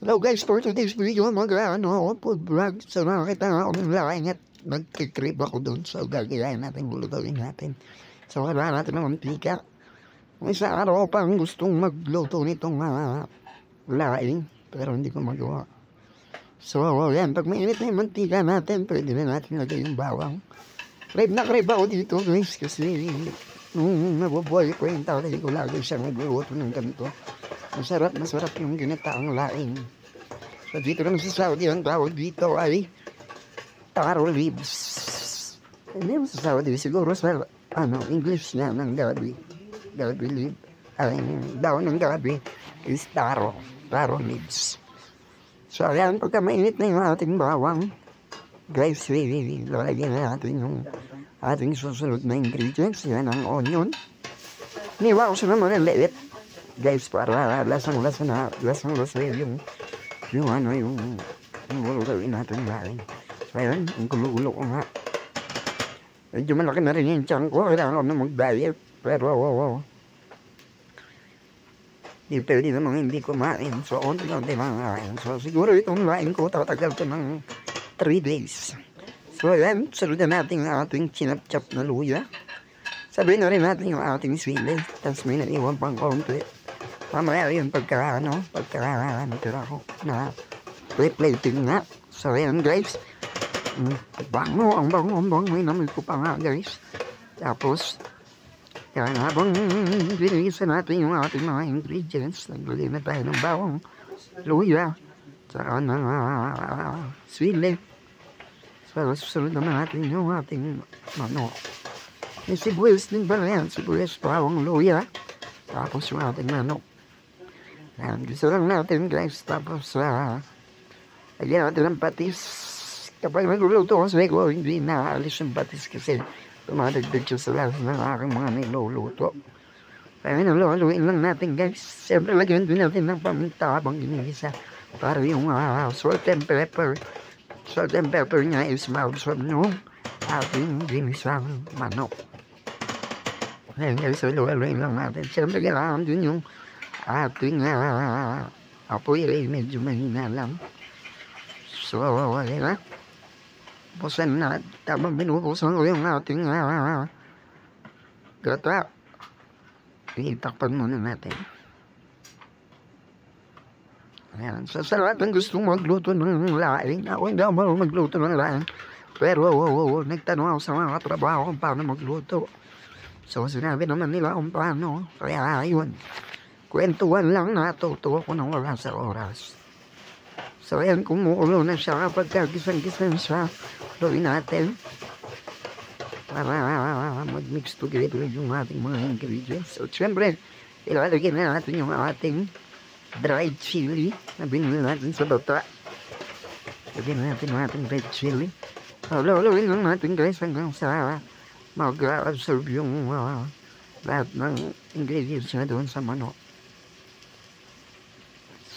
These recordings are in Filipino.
Hello guys, for today's video, mag-ano ako, food vlog. So nakakita nga ako ng laking at nagkikrib ako doon. So gagayahin natin, bulutawin natin. So kailangan natin ng mantika. Kung isa araw pang gustong magluto nitong laing, pero hindi ko magawa. So yan, pag mainit na yung mantika natin, pwede na natin lagay yung bawang. Crave na crave ako dito guys, kasi nung nabubuhay ko yung tao, hindi ko lagi siyang nagluluto ng ganito. Masarap yung ginataang laing. So dito naman sa Saudi, ang tawag dito ay taro leaves. Hindi mo sa Saudi, siguro sa English na ng gabi. Gabi leaf. Ay, daon ng gabi is taro leaves. So ayan, pagka mainit na yung ating bawang, guys, lalagyan na natin yung ating susunod na ingredients. Yan ang onion. Niwa ko siya naman ang liit. Guys, para lasang-lasa yung gulugawin natin laing. So ayun, ang gulo-gulo ko nga. Medyo malaki na rin yung tiyan ko, kailangan ko na mag-diet. Pero di pwede namang hindi kumain. So onti-onti lang. So siguro itong laing ko tatagal ko ng 3 days. So ayan, saludan natin ang ating chinap-chap na luya. Sabihin na rin natin yung ating sili. Tapos may naiwan pang konti. Mamaya yun pagka tira ko na plating nga. So ayan guys, ang bango, may namin ko pa nga guys. Tapos yan, habang binigisa natin yung ating mga ingredients, naglagay na tayo ng bawang, luya, saka ng sili. So susunod naman natin yung ating may sibuyas din pala yan, sibuyas, bawang, luya, tapos yung ating manok. Yan, gusto lang natin guys, tapos lagyan natin ng patis. Kapag nagluluto ko sa ko, hindi nakaalis yung patis kasi tumatagdag siya sa lasa ng aking mga niluluto. Kaya naluluin lang natin guys. Siyempre lagyan din natin ng paminta habang ginigisa para yung salt and pepper. Salt and pepper niya is mausap yung ating ginisang manok. Ayan guys, luwaluin lang natin. Siyempre kailangan din yung ating apoy ay medyo mahina lang. So, okay na. Pusan na. Tamang binupusan ko yung ating gata. Itakpan muna natin. Ayan. So, sa lahat ng gustong magluto ng laing. Ako hindi ako magluto ng laing. Pero, nagtanong ako sa mga katrabaho kung paano magluto. So, sinabi naman nila kung paano. Kaya, ayun. Kwentuhan lang na tutuwa ko ng wala sa oras. So, ayan, kumukulo na siya kapag gisang-gisang siya. Luin natin. Para mag-mix together yung ating mga ingredients. So, siyempre, ilalagay na natin yung ating dried chili na binili natin sa bata. Lagyan natin yung ating dried chili. So, luin lang natin guys hanggang sa mag-absorb yung lahat ng ingredients na doon sa manok.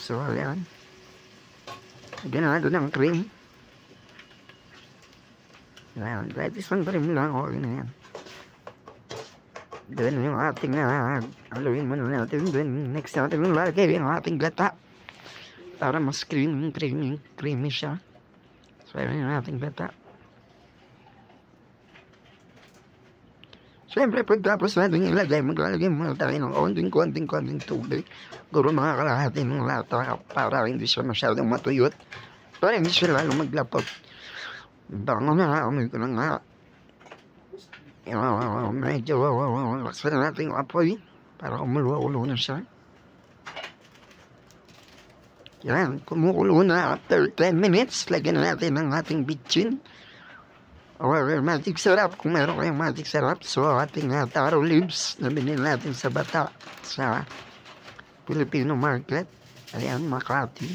So, ayan. Lagyan natin ng cream. Ayan, kahit isang cream lang, okay na yan. Then, yung ating haluin muna natin. Then, next natin yung lagay yung ating gata. Para mas creamy siya. So, ayan yung ating gata. Siyempre, pagtapos natin ilagay, maglalagay muna tayo ng konting tubig. Guro mga kalahati ng lata para hindi siya masyadong matuyot. Para hindi siya lalo maglapot. Bango na, amoy ko na nga. Medyo laksan na natin yung apoy para kumulo-ulo na siya. Yan, kumukulo na after 10 minutes. Lagyan na natin ng ating bitchin. Or magic syrup, kung meron kayong magic syrup. So ating taro leaves na binili natin sa bata sa Filipino market. Ayan, Makati.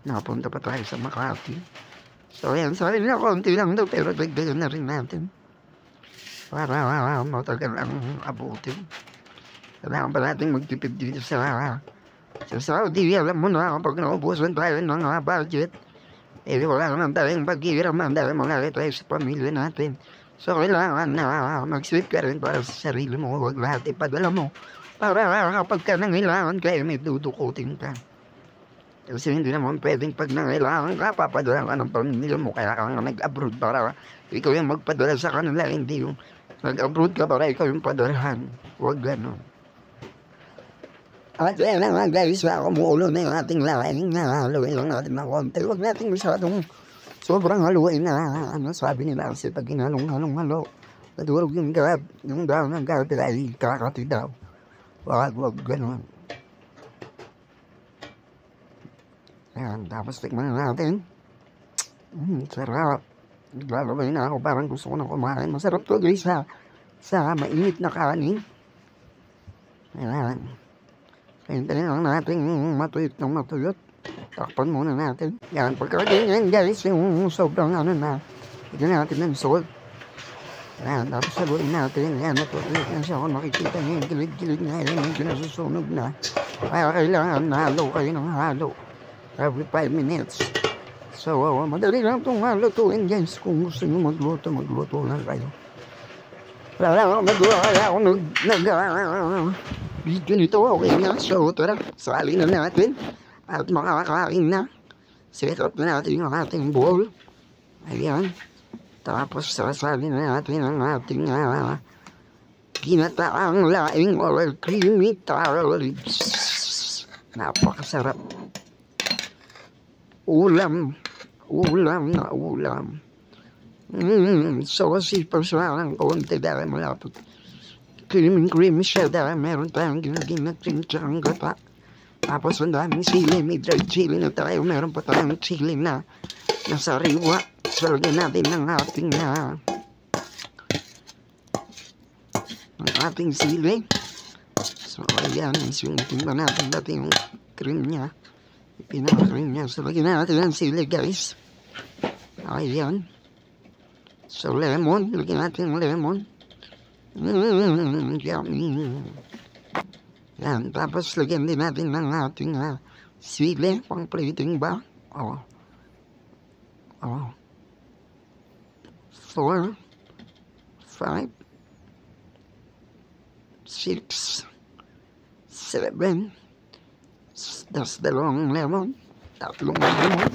Nakapunta pa tayo sa Makati. So ayan, sabi na konti lang daw pero dagdagan na rin natin. Para matagal ang abutin. Kailangan pa natin magtipid dito sa Saudi. Alam mo na kapag naubusan tayo ng budget. Wala naman tayong pag-iiraman dahil malaki tayo sa pamilya natin. So, kailangan na mag-sweep ka rin para sa sarili mo. Huwag lahat ipadala mo. Para kapag ka nangailangan kayo, may dudukutin ka. Kasi hindi naman pwedeng pag nangailangan ka, papadala ka ng pamilya mo, kaya ka nga nag-abroad para ikaw yung magpadala sa kanila, hindi yung nag-abroad ka para ikaw yung padalahan. Huwag gano'n. At yan na nga guys, kumuulo na yung ating laing na haluin lang natin ng konti. Huwag natin masyadong sobrang haluin na, sabi nila kasi pag hinalong-halo, nadurog yung garab, yung daw ng garab ay kakati daw. Huwag gano'n. Ayan, tapos tikman na natin. Sarap. Naglalabay na ako, parang gusto ko na kumain. Masarap to guys sa mainit na kanin. Ayan. Hintayin lang natin matuyot ng matuyot. Takpan muna natin. Yan, pagkaganyan guys, yung sobrang na, ito natin ng salt. Ayan, tapos saluin natin. Ayan, matuyot na siya. Kung makikita niyo yung gilid-gilid na yan, yung pinasusunog na. Kaya kailangan halo kayo ng halo. Every 5 minutes. So, madali lang itong halutuin guys. Kung gusto nyo magluto lang kayo. Wala ako video nito. Okay nga. So, tara, sali na natin. At makakain na. Set up na natin yung ating bowl. Ayan. Tapos, sasali na natin ang ating ginataang laing or creamy taro lips. Napakasarap. Ulam. Saucy pa siya ng konti dahil malapot. Creamy siya dahil meron tayong ginagin tsang gata. Tapos ang daming sili, may dried chili na tayo. Meron pa tayong chili na sariwa. So, lagyan natin ng ating sili. So, ayan, sungkin ba natin dati yung cream niya. Pinaka-cream niya. So, lagyan natin ang sili, guys. Ayan. So, lemon. Lagyan natin ang lemon. Yummy. Yan. Tapos, lagyan din natin ng ating sili. Pang-plating ba? 4, 5, 6, 7. That's dalawang lemon. Tatlong lemon.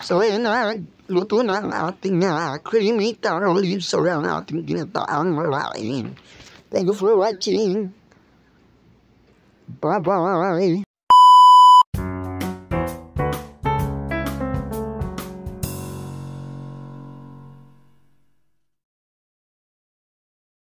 So, ayun na. Luto na ang ating creamy taro leaves or ang ating ginataang laing. Thank you for watching. Bye-bye.